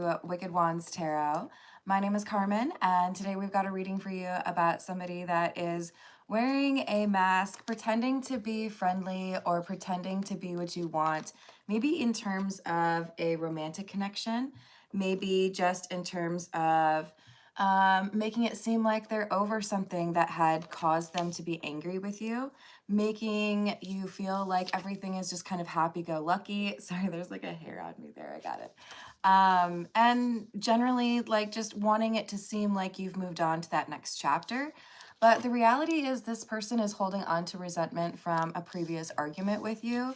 to Wicked Wands Tarot. My name is Carmen, and today we've got a reading for you about somebody that is wearing a mask, pretending to be friendly or pretending to be what you want, maybe in terms of a romantic connection, maybe just in terms of making it seem like they're over something that had caused them to be angry with you, making you feel like everything is just kind of happy-go-lucky. Sorry, there's like a hair on me there. I got it. And generally like just wanting it to seem like you've moved on to that next chapter. But the reality is this person is holding on to resentment from a previous argument with you.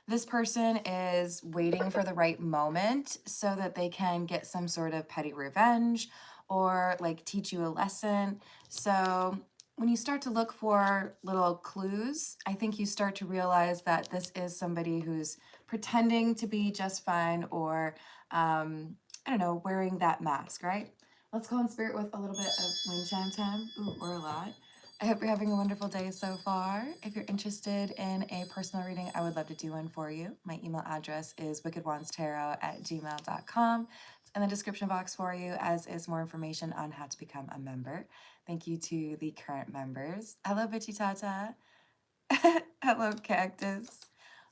This person is waiting for the right moment so that they can get some sort of petty revenge or like teach you a lesson. So when you start to look for little clues, I think you start to realize that this is somebody who's pretending to be just fine or, I don't know, wearing that mask, right? Let's go in spirit with a little bit of wind chime time, ooh, or a lot. I hope you're having a wonderful day so far. If you're interested in a personal reading, I would love to do one for you. My email address is wickedwandstarot@gmail.com. It's in the description box for you, as is more information on how to become a member. Thank you to the current members. Hello, Bitchy Tata. Hello, Cactus.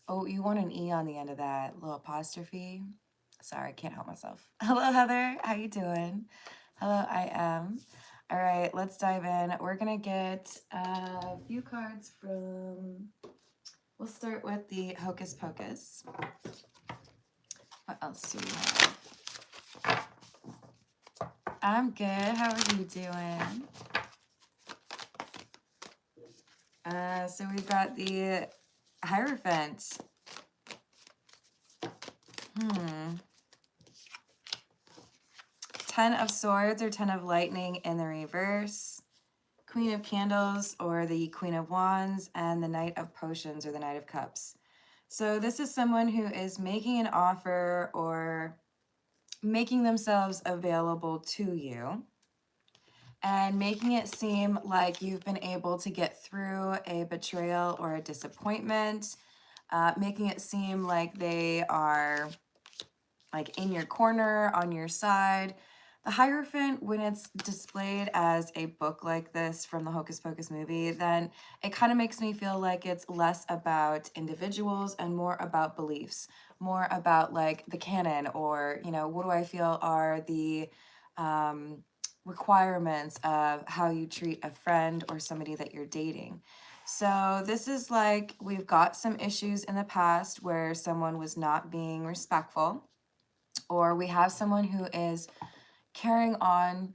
Oh, you want an E on the end of that little apostrophe? Sorry, I can't help myself. Hello, Heather. How you doing? Hello, I am. All right, let's dive in. We're going to get a few cards from... We'll start with the Hocus Pocus. What else do we have? I'm good. How are you doing? So we've got the Hierophant. 10 of Swords or 10 of Lightning in the reverse. Queen of Candles or the Queen of Wands, and the Knight of Potions or the Knight of Cups. So this is someone who is making an offer or making themselves available to you and making it seem like you've been able to get through a betrayal or a disappointment, making it seem like they are like in your corner, on your side. The Hierophant, when it's displayed as a book like this from the Hocus Pocus movie, then it kind of makes me feel like it's less about individuals and more about beliefs, more about like the canon or, you know, what do I feel are the requirements of how you treat a friend or somebody that you're dating. So this is like we've got some issues in the past where someone was not being respectful, or we have someone who is carrying on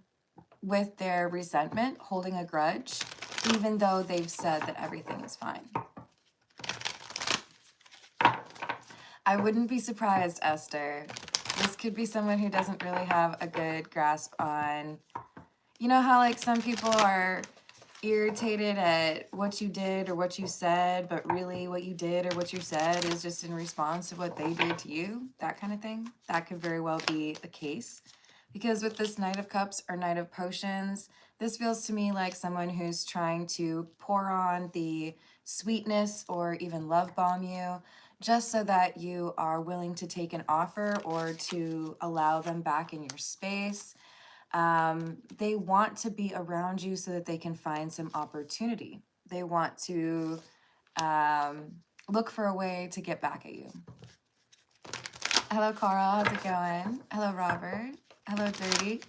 with their resentment, holding a grudge, even though they've said that everything is fine. I wouldn't be surprised, Esther. This could be someone who doesn't really have a good grasp on, you know how like some people are irritated at what you did or what you said, but really what you did or what you said is just in response to what they did to you, that kind of thing. That could very well be the case. Because with this Knight of Cups or Knight of Potions, this feels to me like someone who's trying to pour on the sweetness or even love bomb you just so that you are willing to take an offer or to allow them back in your space. They want to be around you so that they can find some opportunity. They want to look for a way to get back at you. Hello, Carl. How's it going? Hello, Robert. Hello, Dirty.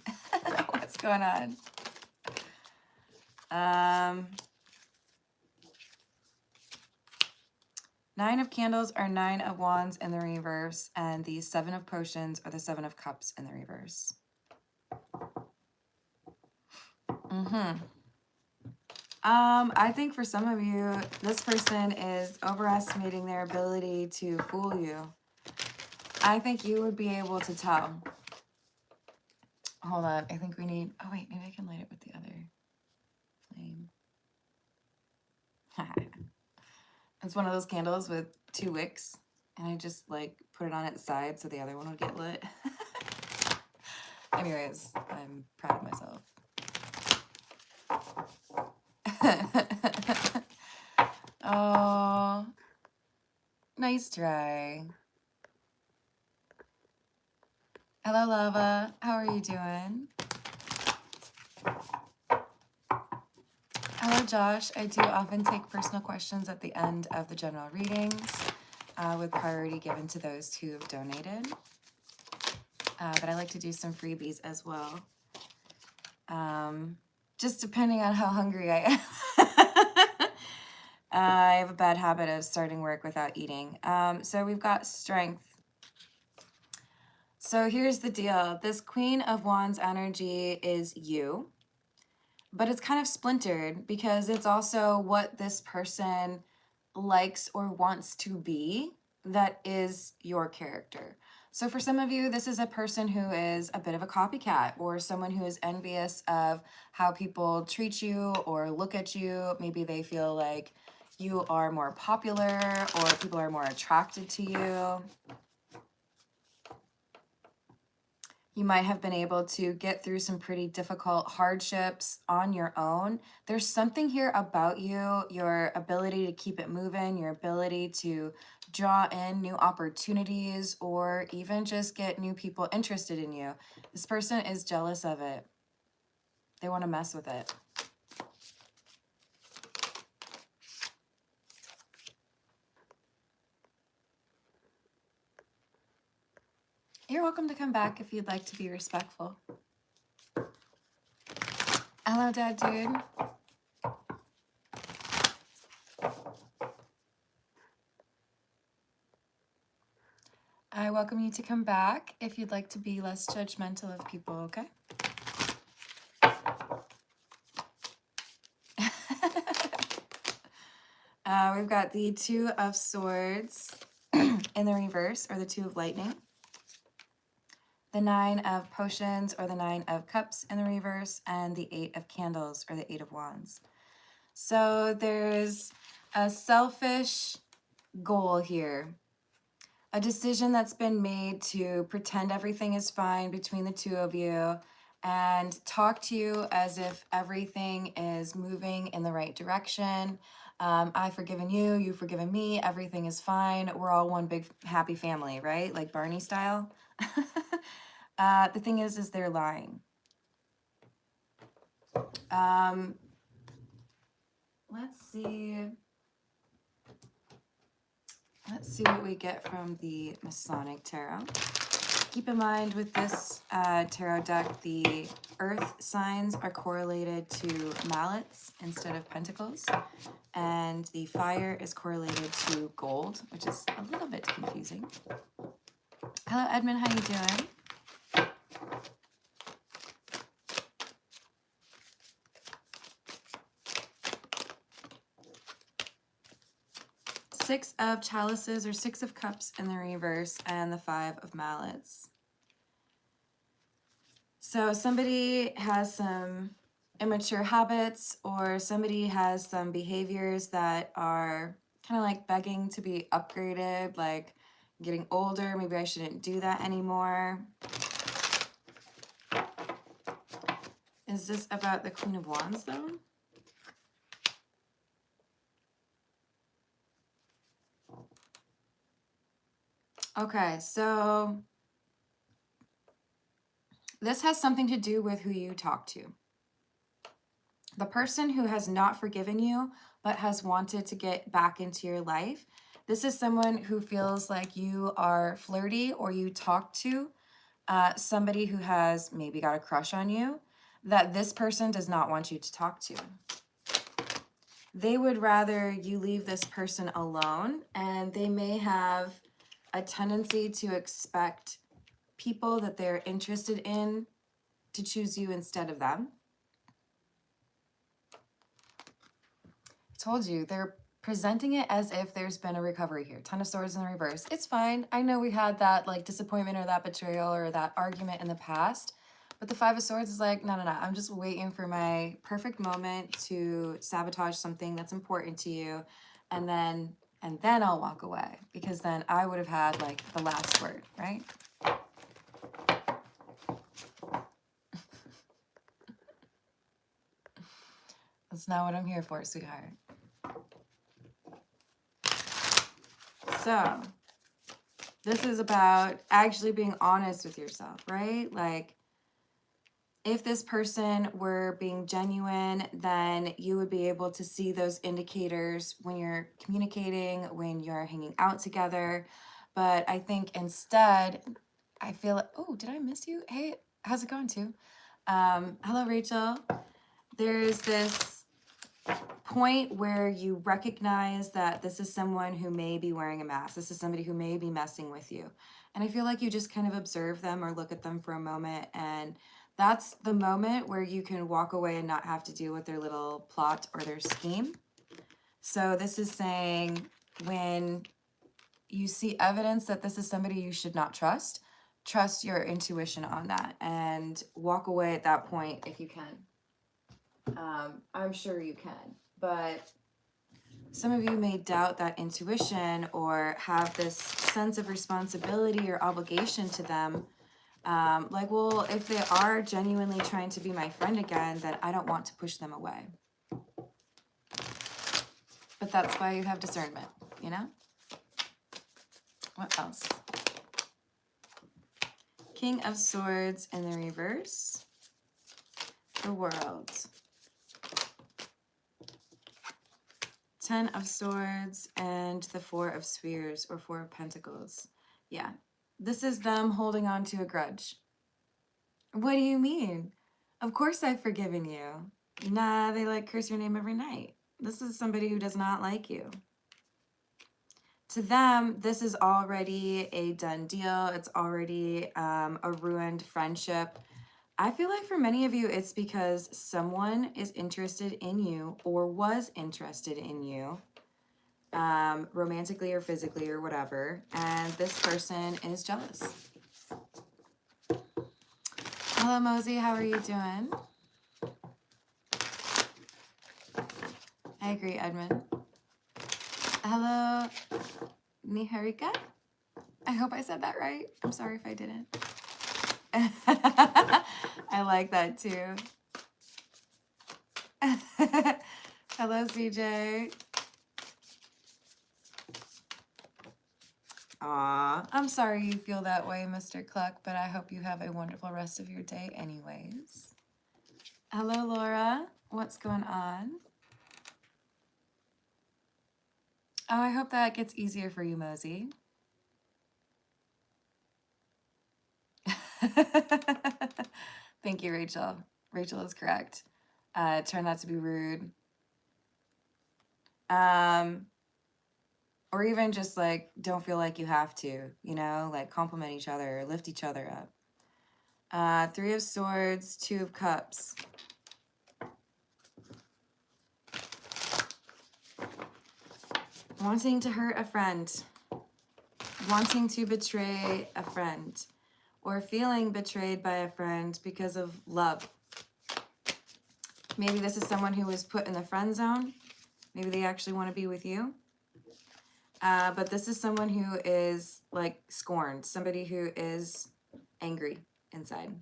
What's going on? Nine of Candles or Nine of Wands in the reverse, and the Seven of Potions or the Seven of Cups in the reverse. I think for some of you, this person is overestimating their ability to fool you. I think you would be able to tell. Hold on, I think we need, oh wait, maybe I can light it with the other flame. It's one of those candles with 2 wicks, and I just like put it on its side so the other one would get lit. Anyways, I'm proud of myself. Oh, nice try. Hello, Lava. How are you doing? Hello, Josh. I do often take personal questions at the end of the general readings, with priority given to those who have donated. But I like to do some freebies as well. Just depending on how hungry I am. I have a bad habit of starting work without eating. So we've got strength. So here's the deal. This Queen of Wands energy is you, but it's kind of splintered because it's also what this person likes or wants to be that is your character. So for some of you, this is a person who is a bit of a copycat or someone who is envious of how people treat you or look at you. Maybe they feel like you are more popular or people are more attracted to you. You might have been able to get through some pretty difficult hardships on your own. There's something here about you, your ability to keep it moving, your ability to draw in new opportunities, or even just get new people interested in you. This person is jealous of it. They want to mess with it. You're welcome to come back if you'd like to be respectful. Hello, Dad, dude. I welcome you to come back if you'd like to be less judgmental of people, okay? We've got the Two of Swords in the reverse, or the Two of Lightning. The Nine of Potions, or the Nine of Cups in the reverse, and the Eight of Candles, or the Eight of Wands. So there's a selfish goal here. A decision that's been made to pretend everything is fine between the two of you and talk to you as if everything is moving in the right direction. I've forgiven you, you've forgiven me, everything is fine. We're all one big happy family, right? Like Barney style. The thing is they're lying. Let's see what we get from the Masonic Tarot. Keep in mind with this tarot deck, the earth signs are correlated to mallets instead of pentacles. And the fire is correlated to gold, which is a little bit confusing. Hello, Edmund. How you doing? Six of Chalices, or Six of Cups in the reverse, and the Five of Mallets. So somebody has some immature habits, or somebody has some behaviors that are kind of like begging to be upgraded, like getting older, maybe I shouldn't do that anymore. Is this about the Queen of Wands, though? Okay, so this has something to do with who you talk to. The person who has not forgiven you but has wanted to get back into your life, this is someone who feels like you are flirty, or you talk to somebody who has maybe got a crush on you that this person does not want you to talk to. They would rather you leave this person alone, and they may have a tendency to expect people that they're interested in to choose you instead of them. I told you, they're presenting it as if there's been a recovery here. Ten of Swords in the reverse. It's fine. I know we had that like disappointment or that betrayal or that argument in the past, but the Five of Swords is like, no. I'm just waiting for my perfect moment to sabotage something that's important to you, and then I'll walk away, because then I would have had like the last word, right? That's not what I'm here for, sweetheart. So This is about actually being honest with yourself, right? Like, if this person were being genuine, then you would be able to see those indicators when you're communicating, when you're hanging out together. But I think instead, I feel like, oh, did I miss you? Hey, how's it going, too? Hello, Rachel. There's this point where you recognize that this is someone who may be wearing a mask. This is somebody who may be messing with you. And I feel like you just kind of observe them or look at them for a moment, and that's the moment where you can walk away and not have to deal with their little plot or their scheme. So this is saying when you see evidence that this is somebody you should not trust, trust your intuition on that and walk away at that point if you can. I'm sure you can, but some of you may doubt that intuition or have this sense of responsibility or obligation to them. Like, well, if they are genuinely trying to be my friend again, then I don't want to push them away. But that's why you have discernment, you know? What else? King of Swords in the reverse. The World. 10 of Swords and the 4 of Spheres or 4 of Pentacles. Yeah, this is them holding on to a grudge. What do you mean? Of course I've forgiven you. Nah, they like curse your name every night. This is somebody who does not like you. To them, this is already a done deal. It's already a ruined friendship. I feel like for many of you, it's because someone is interested in you or was interested in you, romantically or physically or whatever, and this person is jealous. Hello, Mosey. How are you doing? I agree, Edmund. Hello, Niharika. I hope I said that right. I'm sorry if I didn't. I like that too. Hello, CJ. Aw, I'm sorry you feel that way, Mr. Cluck, but I hope you have a wonderful rest of your day anyways. Hello, Laura. What's going on? Oh, I hope that gets easier for you, Mosey. Thank you, Rachel. Rachel is correct. Try not to be rude. Or even just like, don't feel like you have to, you know, like compliment each other, lift each other up. 3 of Swords, 2 of Cups. Wanting to hurt a friend. Wanting to betray a friend. Or feeling betrayed by a friend because of love. Maybe this is someone who was put in the friend zone. Maybe they actually want to be with you. But this is someone who is like scorned. Somebody who is angry inside.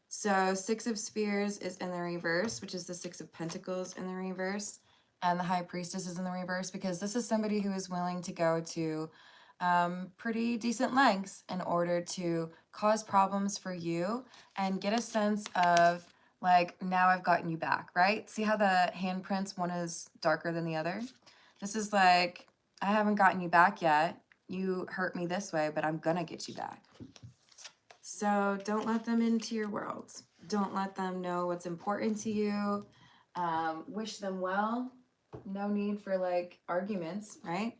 So 6 of Spheres is in the reverse, which is the 6 of Pentacles in the reverse. And the High Priestess is in the reverse because this is somebody who is willing to go to pretty decent lengths in order to cause problems for you and get a sense of like, now I've gotten you back, right? See how the handprints, one is darker than the other? This is like, I haven't gotten you back yet. You hurt me this way, but I'm gonna get you back. So don't let them into your world. Don't let them know what's important to you. Wish them well. No need for like arguments, right?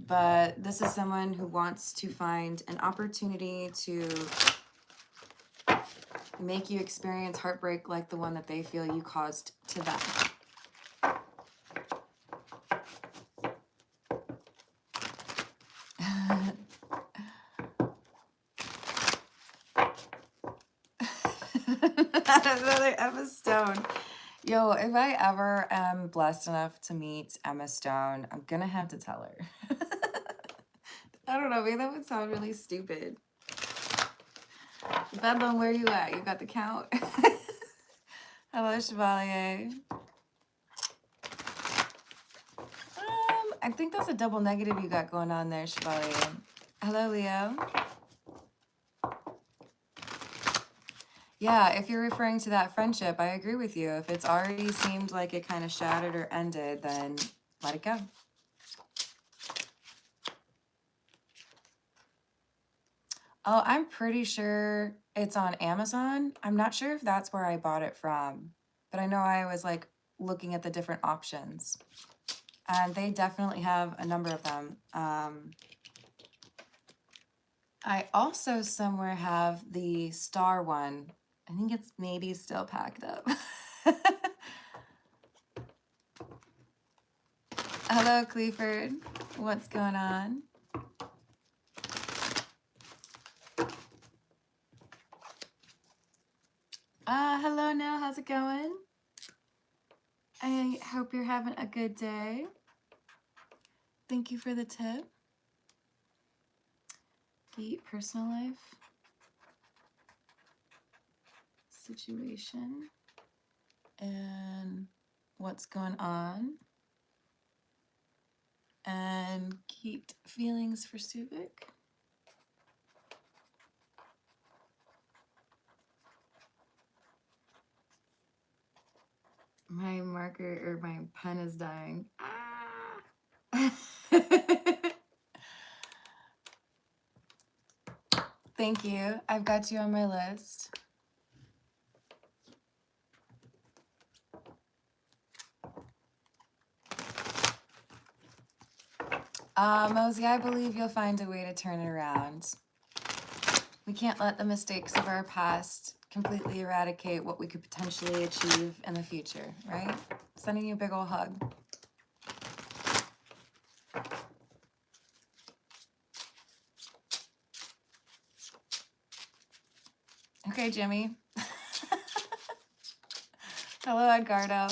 But this is someone who wants to find an opportunity to make you experience heartbreak like the one that they feel you caused to them. Another Emma Stone. Yo, if I ever am blessed enough to meet Emma Stone, I'm gonna have to tell her. I don't know, maybe that would sound really stupid. Bedlam, where you at? You got the count? Hello, Chevalier. I think that's a double negative you got going on there, Chevalier. Hello, Leo. Yeah, if you're referring to that friendship, I agree with you. If it's already seemed like it kind of shattered or ended, then let it go. Oh, I'm pretty sure it's on Amazon. I'm not sure if that's where I bought it from, but I know I was like looking at the different options, and they definitely have a number of them. I also somewhere have the star one. I think it's maybe still packed up. Hello, Clifford. What's going on? Hello, Nell. How's it going? I hope you're having a good day. Thank you for the tip. Deep personal life situation and what's going on, and keep feelings for Suvik. My marker or my pen is dying. Ah! Thank you. I've got you on my list. Mosey, I believe you'll find a way to turn it around. We can't let the mistakes of our past completely eradicate what we could potentially achieve in the future, right? Sending you a big ol' hug. Okay, Jimmy. Hello, Edgardo.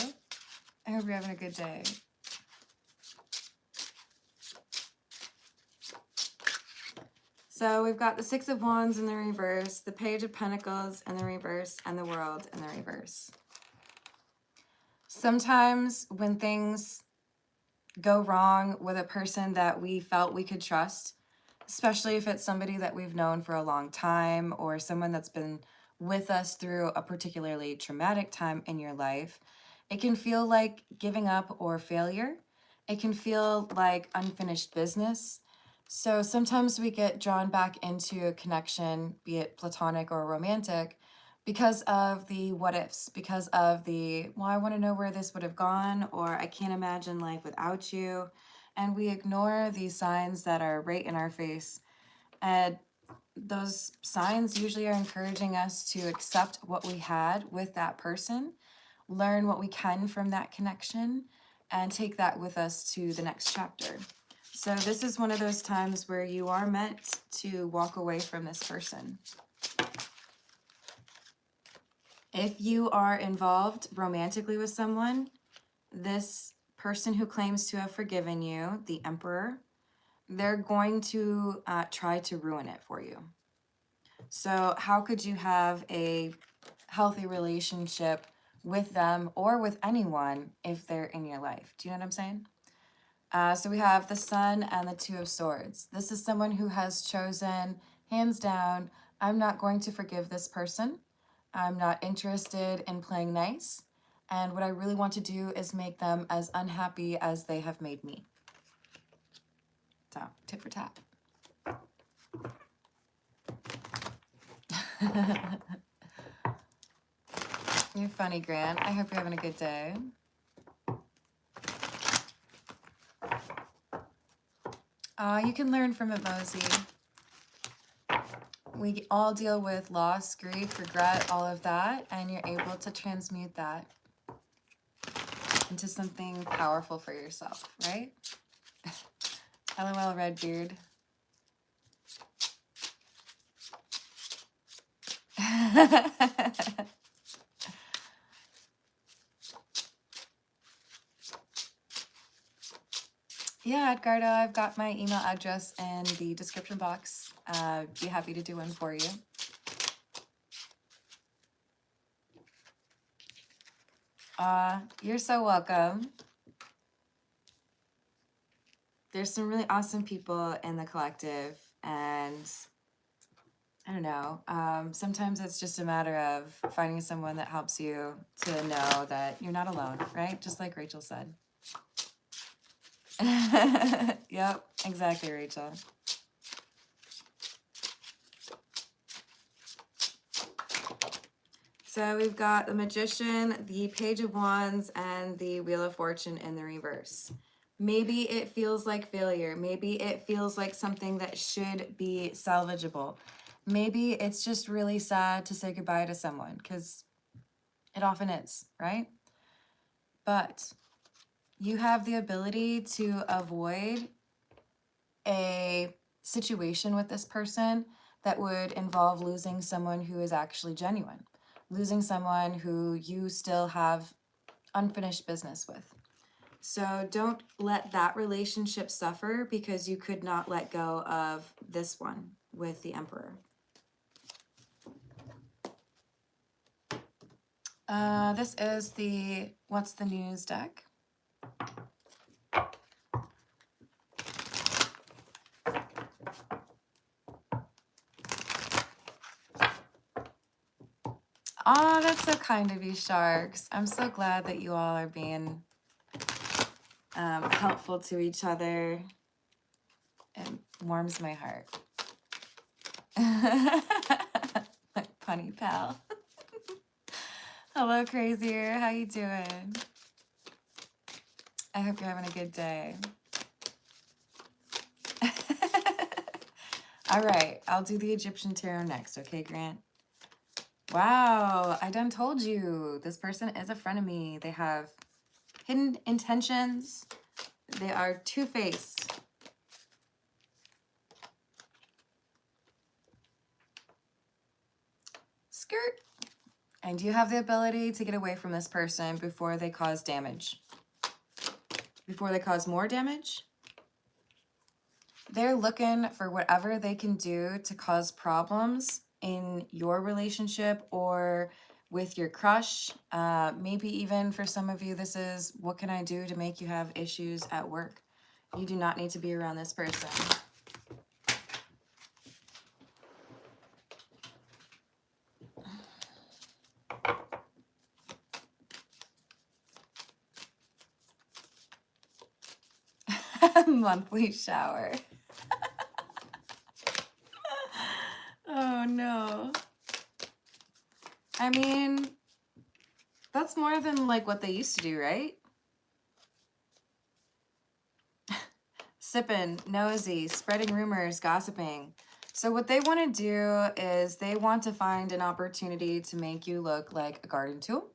I hope you're having a good day. So we've got the Six of Wands in the reverse, the Page of Pentacles in the reverse, and the World in the reverse. Sometimes when things go wrong with a person that we felt we could trust, especially if it's somebody that we've known for a long time or someone that's been with us through a particularly traumatic time in your life, it can feel like giving up or failure. It can feel like unfinished business. So sometimes we get drawn back into a connection, be it platonic or romantic, because of the what ifs, because of the, well, I want to know where this would have gone, or I can't imagine life without you. And we ignore these signs that are right in our face. And those signs usually are encouraging us to accept what we had with that person, learn what we can from that connection, and take that with us to the next chapter. So this is one of those times where you are meant to walk away from this person. If you are involved romantically with someone, this person who claims to have forgiven you, the Emperor, they're going to try to ruin it for you. So how could you have a healthy relationship with them or with anyone if they're in your life? Do you know what I'm saying? So we have the Sun and the Two of Swords. This is someone who has chosen, hands down, I'm not going to forgive this person. I'm not interested in playing nice. And what I really want to do is make them as unhappy as they have made me. So, tit for tat. You're funny, Grant. I hope you're having a good day. You can learn from it, Mosey. We all deal with loss, grief, regret, all of that, and you're able to transmute that into something powerful for yourself, right? LOL, Redbeard. Yeah, Edgardo, I've got my email address in the description box. Be happy to do one for you. You're so welcome. There's some really awesome people in the collective, And I don't know, sometimes it's just a matter of finding someone that helps you to know that you're not alone, right? Just like Rachel said. Yep, exactly, Rachel. So we've got the Magician, the Page of Wands, and the Wheel of Fortune in the reverse. Maybe it feels like failure. Maybe it feels like something that should be salvageable. Maybe it's just really sad to say goodbye to someone, because it often is, right? But you have the ability to avoid a situation with this person that would involve losing someone who is actually genuine, losing someone who you still have unfinished business with. So don't let that relationship suffer because you could not let go of this one with the Emperor. This is the What's the News deck. Oh, that's so kind of you, sharks. I'm so glad that you all are being helpful to each other. It warms my heart. My punny pal. Hello, Crazier. How you doing? I hope you're having a good day. All right, I'll do the Egyptian tarot next, okay, Grant? Wow, I done told you. This person is a frenemy. They have hidden intentions. They are two-faced. Skirt. And you have the ability to get away from this person before they cause damage. Before they cause more damage. They're looking for whatever they can do to cause problems in your relationship or with your crush. Maybe even for some of you, this is, what can I do to make you have issues at work? You do not need to be around this person. Monthly shower. Oh no. I mean, that's more than like what they used to do, right? Sipping, nosy, spreading rumors, gossiping. So what they want to do is they want to find an opportunity to make you look like a garden tool.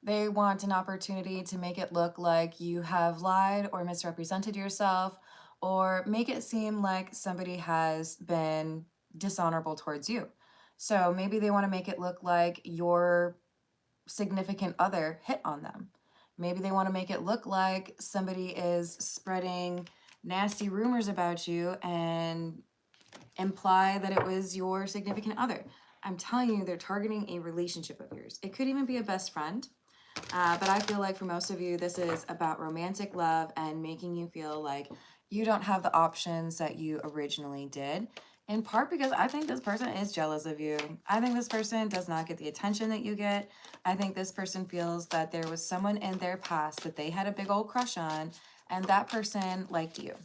They want an opportunity to make it look like you have lied or misrepresented yourself, or make it seem like somebody has been dishonorable towards you. So maybe they want to make it look like your significant other hit on them. Maybe they want to make it look like somebody is spreading nasty rumors about you and imply that it was your significant other. I'm telling you, they're targeting a relationship of yours. It could even be a best friend. But I feel like for most of you, this is about romantic love and making you feel like you don't have the options that you originally did. In part because I think this person is jealous of you. I think this person does not get the attention that you get. I think this person feels that there was someone in their past that they had a big old crush on, and that person liked you.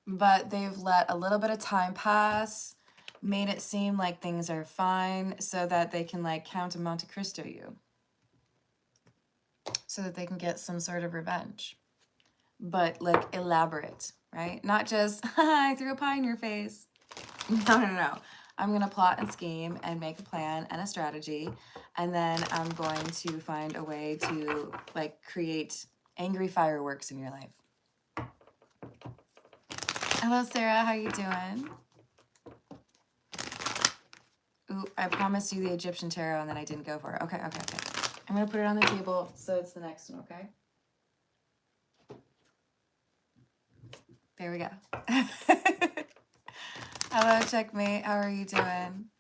But they've let a little bit of time pass, made it seem like things are fine so that they can like Count of Monte Cristo you. So that they can get some sort of revenge. But like elaborate, right? Not just, I threw a pie in your face. No. I'm going to plot and scheme and make a plan and a strategy. And then I'm going to find a way to like create angry fireworks in your life. Hello, Sarah. How you doing? Ooh, I promised you the Egyptian tarot and then I didn't go for it. Okay. I'm going to put it on the table so it's the next one, okay? There we go. Hello, Checkmate. How are you doing?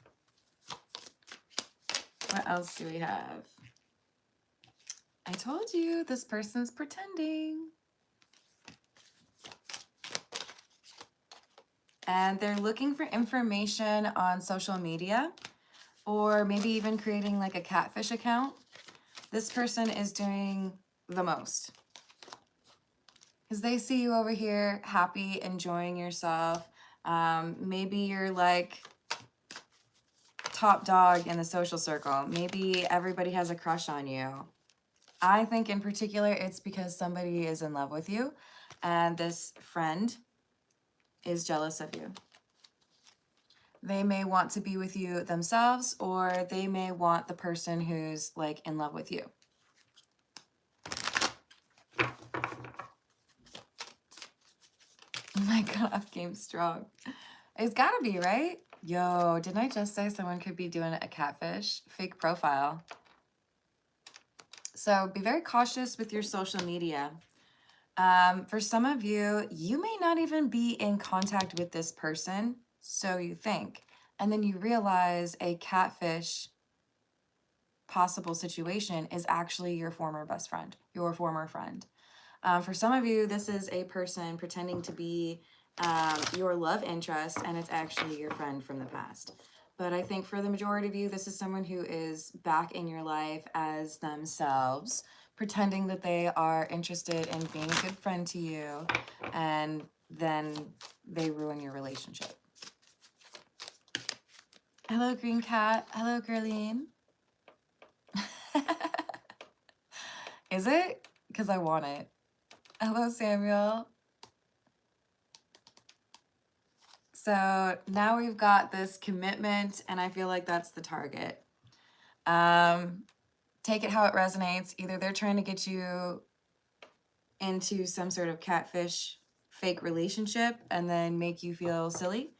What else do we have? I told you this person's pretending. And they're looking for information on social media, or maybe even creating like a catfish account. This person is doing the most because they see you over here happy, enjoying yourself. Maybe you're like top dog in the social circle. Maybe everybody has a crush on you. I think in particular, it's because somebody is in love with you and this friend is jealous of you. They may want to be with you themselves, or they may want the person who's like in love with you. My cutoff game strong. It's gotta be, right? Yo, didn't I just say someone could be doing a catfish fake profile? So be very cautious with your social media. For some of you, you may not even be in contact with this person, so you think. And then you realize a catfish possible situation is actually your former best friend, your former friend. For some of you, this is a person pretending to be your love interest, and it's actually your friend from the past. But I think for the majority of you, this is someone who is back in your life as themselves, pretending that they are interested in being a good friend to you, and then they ruin your relationship. Hello, Green Cat. Hello, Girleen. Is it? Because I want it. Hello, Samuel. So now we've got this commitment, and I feel like that's the target. Take it how it resonates. Either they're trying to get you into some sort of catfish fake relationship and then make you feel silly,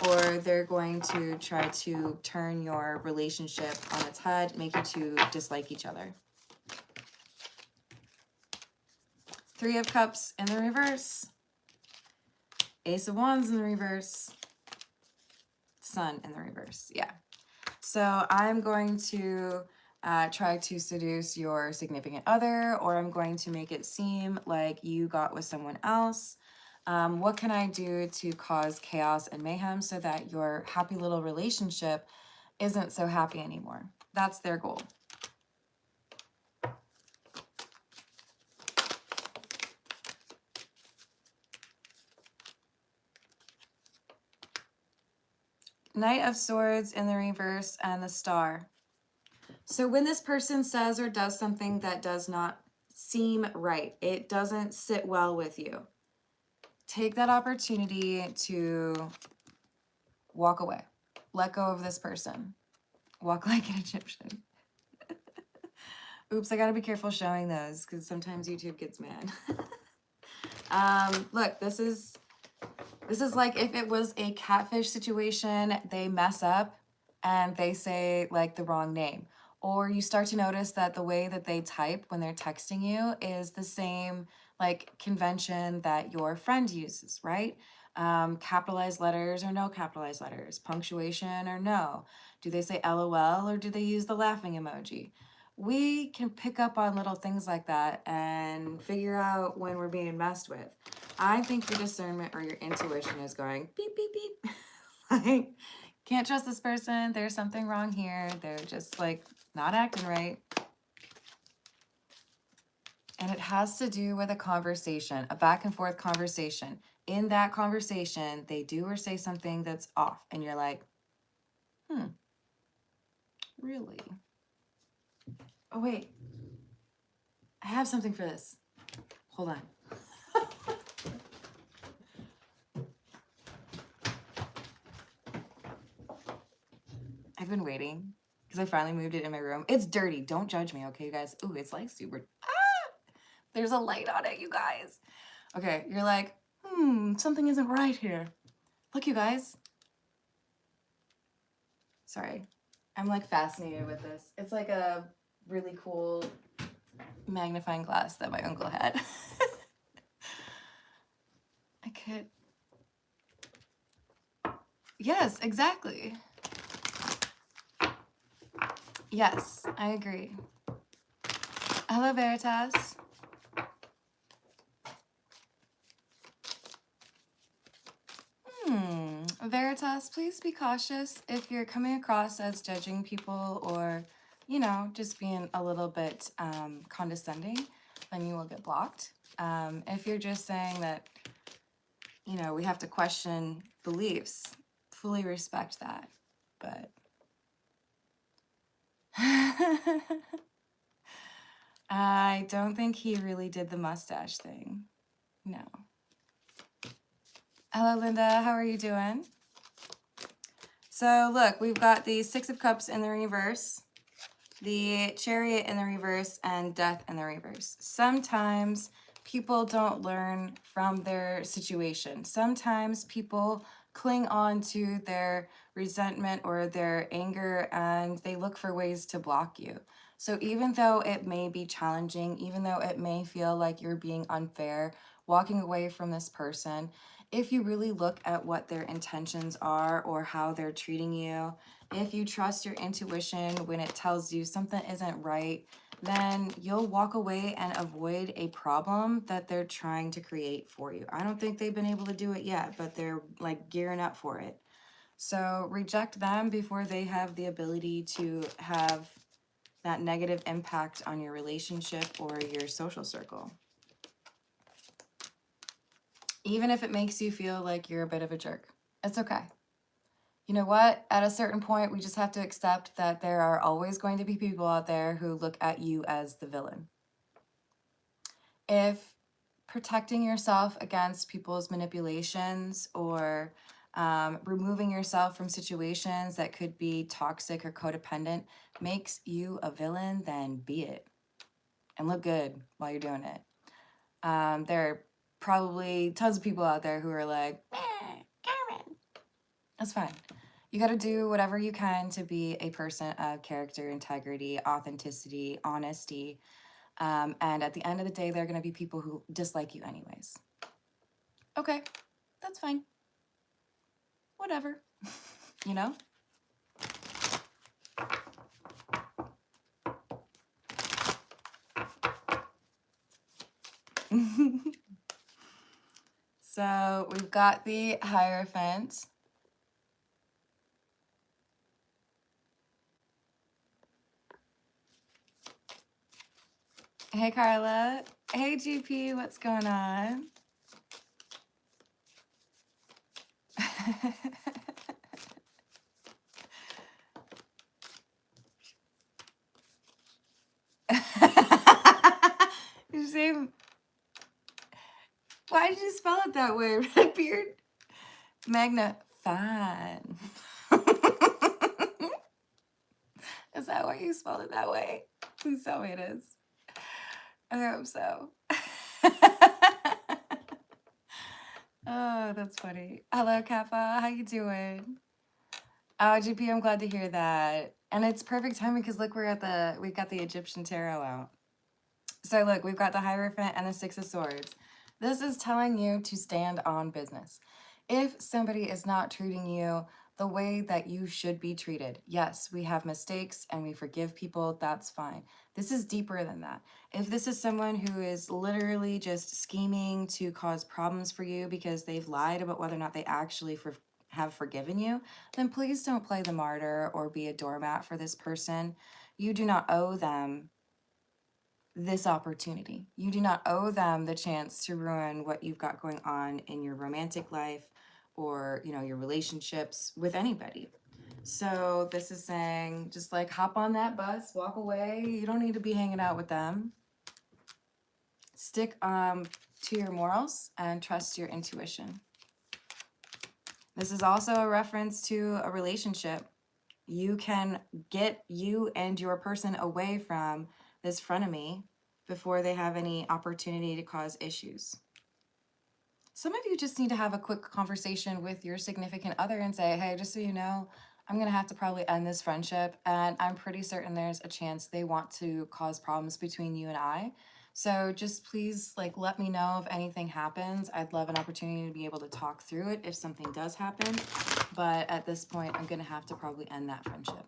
or they're going to try to turn your relationship on its head, make you two dislike each other. Three of Cups in the reverse. Ace of Wands in the reverse. Sun in the reverse. Yeah. So I'm going to try to seduce your significant other, or I'm going to make it seem like you got with someone else. What can I do to cause chaos and mayhem so that your happy little relationship isn't so happy anymore? That's their goal. Knight of Swords in the reverse and the Star. So when this person says or does something that does not seem right, it doesn't sit well with you, take that opportunity to walk away. Let go of this person. Walk like an Egyptian. Oops, I gotta be careful showing those because sometimes YouTube gets mad. Look, this is like if it was a catfish situation, they mess up and they say like the wrong name. Or you start to notice that the way that they type when they're texting you is the same like convention that your friend uses, right? Capitalized letters or no capitalized letters, punctuation or no. Do they say LOL or do they use the laughing emoji? We can pick up on little things like that and figure out when we're being messed with. I think your discernment or your intuition is going beep, beep, beep. Like, can't trust this person. There's something wrong here. They're just like not acting right. And it has to do with a conversation, a back and forth conversation. In that conversation, they do or say something that's off. And you're like, really? Oh, wait. I have something for this. Hold on. I've been waiting because I finally moved it in my room. It's dirty. Don't judge me, okay, you guys? Ooh, it's like super... There's a light on it, you guys. Okay, you're like, something isn't right here. Look, you guys. Sorry. I'm like fascinated with this. It's like a really cool magnifying glass that my uncle had. I could... Yes, exactly. Yes, I agree. Hello, Veritas. Veritas, please be cautious if you're coming across as judging people or, you know, just being a little bit condescending, then you will get blocked. If you're just saying that, you know, we have to question beliefs, fully respect that. But I don't think he really did the mustache thing. No. Hello, Linda. How are you doing? So look, we've got the Six of Cups in the reverse, the Chariot in the reverse, and Death in the reverse. Sometimes people don't learn from their situation. Sometimes people cling on to their resentment or their anger and they look for ways to block you. So even though it may be challenging, even though it may feel like you're being unfair, walking away from this person, if you really look at what their intentions are or how they're treating you, if you trust your intuition when it tells you something isn't right, then you'll walk away and avoid a problem that they're trying to create for you. I don't think they've been able to do it yet, but they're like gearing up for it. So reject them before they have the ability to have that negative impact on your relationship or your social circle. Even if it makes you feel like you're a bit of a jerk, it's okay. You know what? At a certain point, we just have to accept that there are always going to be people out there who look at you as the villain. If protecting yourself against people's manipulations or removing yourself from situations that could be toxic or codependent makes you a villain, then be it. And look good while you're doing it. There are probably tons of people out there who are like, Carmen. That's fine. You got to do whatever you can to be a person of character, integrity, authenticity, honesty. And at the end of the day, there are going to be people who dislike you anyways. Okay, that's fine. Whatever, you know? So we've got the Hierophant. Hey, Carla. Hey, GP, what's going on? You say, why did you spell it that way, Redbeard? Magna, fine. Is that why you spelled it that way? Please tell me it is. I hope so. Oh, that's funny. Hello, Kappa. How you doing? Oh, GP, I'm glad to hear that. And it's perfect timing because look, we've got the Egyptian tarot out. So look, we've got the Hierophant and the Six of Swords. This is telling you to stand on business. If somebody is not treating you the way that you should be treated, yes, we have mistakes and we forgive people, that's fine. This is deeper than that. If this is someone who is literally just scheming to cause problems for you because they've lied about whether or not they actually have forgiven you, then please don't play the martyr or be a doormat for this person. You do not owe them this opportunity. You do not owe them the chance to ruin what you've got going on in your romantic life or, you know, your relationships with anybody. So this is saying just like hop on that bus, walk away. You don't need to be hanging out with them. Stick to your morals and trust your intuition. This is also a reference to a relationship. You can get you and your person away from this frenemy before they have any opportunity to cause issues. Some of you just need to have a quick conversation with your significant other and say, hey, just so you know, I'm going to have to probably end this friendship, and I'm pretty certain there's a chance they want to cause problems between you and I. So just please, like, let me know if anything happens. I'd love an opportunity to be able to talk through it if something does happen. But at this point, I'm going to have to probably end that friendship.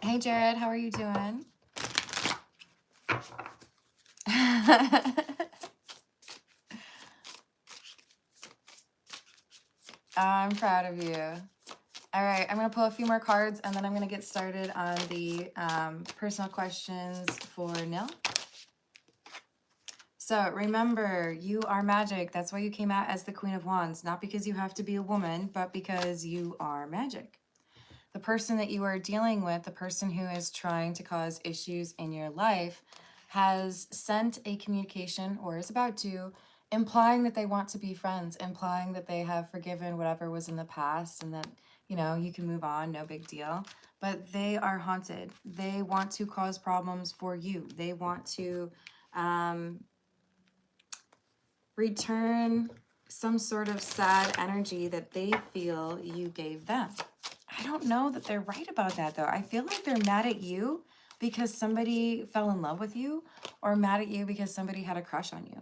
Hey, Jared, how are you doing? So, 5 I'm proud of you. All right, I'm going to pull a few more cards, and then I'm going to get started on the personal questions for Nil. So remember, you are magic. That's why you came out as the Queen of Wands. Not because you have to be a woman, but because you are magic. The person that you are dealing with, the person who is trying to cause issues in your life, has sent a communication, or is about to, implying that they want to be friends, implying that they have forgiven whatever was in the past and that, you know, you can move on, no big deal. But they are haunted. They want to cause problems for you. They want to return some sort of sad energy that they feel you gave them. I don't know that they're right about that, though. I feel like they're mad at you because somebody fell in love with you, or mad at you because somebody had a crush on you.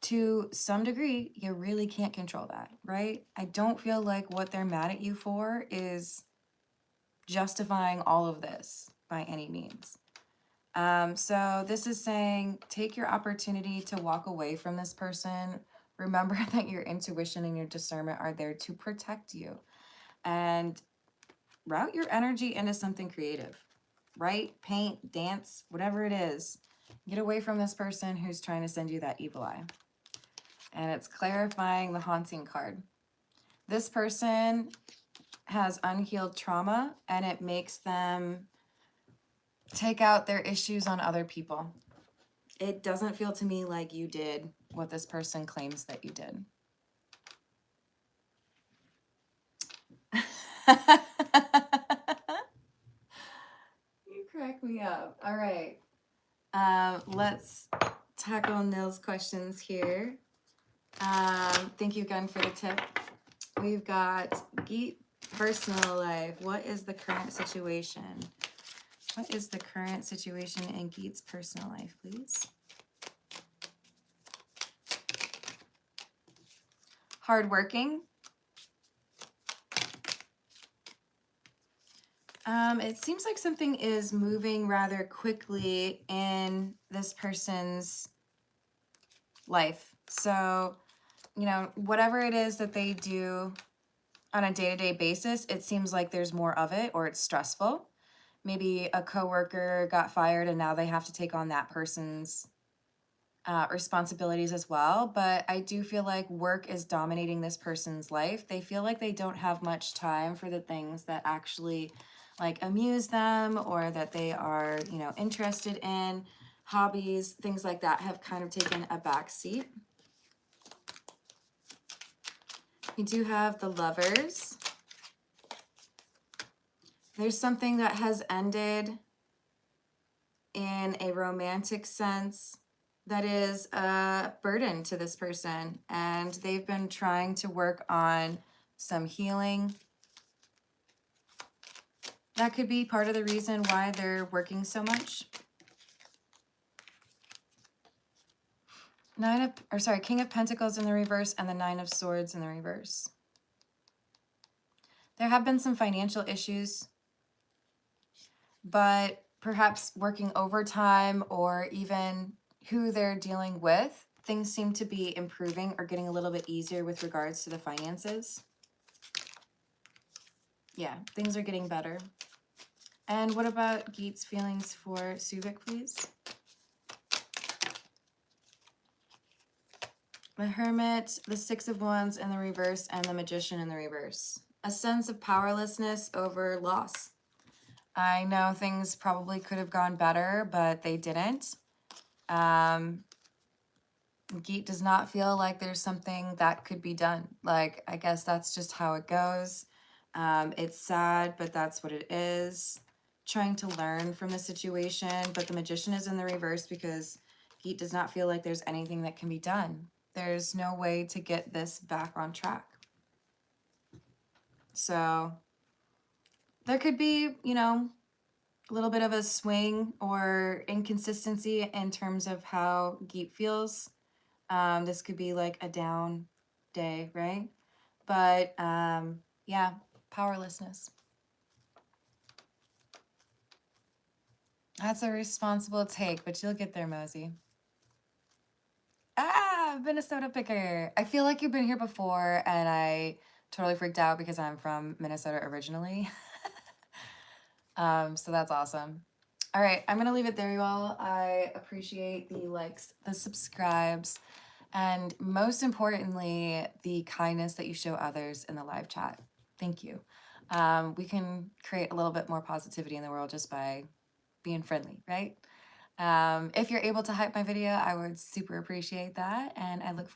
To some degree, you really can't control that, right? I don't feel like what they're mad at you for is justifying all of this by any means. So this is saying, take your opportunity to walk away from this person. Remember that your intuition and your discernment are there to protect you. And route your energy into something creative. Write, paint, dance, whatever it is. Get away from this person who's trying to send you that evil eye. And it's clarifying the haunting card. This person has unhealed trauma, and it makes them take out their issues on other people. It doesn't feel to me like you did what this person claims that you did. You crack me up. All right. Let's tackle Nil's questions here. Thank you again for the tip. We've got Geet personal life. What is the current situation? What is the current situation in Geet's personal life, please? Hardworking. It seems like something is moving rather quickly in this person's life. So, you know, whatever it is that they do on a day-to-day basis, it seems like there's more of it, or it's stressful. Maybe a coworker got fired and now they have to take on that person's responsibilities as well. But I do feel like work is dominating this person's life. They feel like they don't have much time for the things that actually like amuse them, or that they are, you know, interested in. Hobbies, things like that have kind of taken a back seat. You do have the Lovers. There's something that has ended in a romantic sense that is a burden to this person, and they've been trying to work on some healing. That could be part of the reason why they're working so much. King of Pentacles in the reverse and the Nine of Swords in the reverse. There have been some financial issues, but perhaps working overtime, or even who they're dealing with, things seem to be improving or getting a little bit easier with regards to the finances. Yeah, things are getting better. And what about Geet's feelings for Suvik, please? The Hermit, the Six of Wands in the reverse, and the Magician in the reverse. A sense of powerlessness over loss. I know things probably could have gone better, but they didn't. Geet does not feel like there's something that could be done. Like, I guess that's just how it goes. It's sad, but that's what it is. Trying to learn from the situation, but the Magician is in the reverse because Geet does not feel like there's anything that can be done. There's no way to get this back on track. So there could be, you know, a little bit of a swing or inconsistency in terms of how Geet feels. This could be like a down day, right? But yeah, powerlessness. That's a responsible take, but you'll get there, Mosey. Ah! Minnesota picker. I feel like you've been here before and I totally freaked out because I'm from Minnesota originally. So that's awesome. All right, I'm gonna leave it there, you all. I appreciate the likes, the subscribes, and most importantly, the kindness that you show others in the live chat. Thank you. We can create a little bit more positivity in the world just by being friendly, right? If you're able to hype my video, I would super appreciate that, and I look forward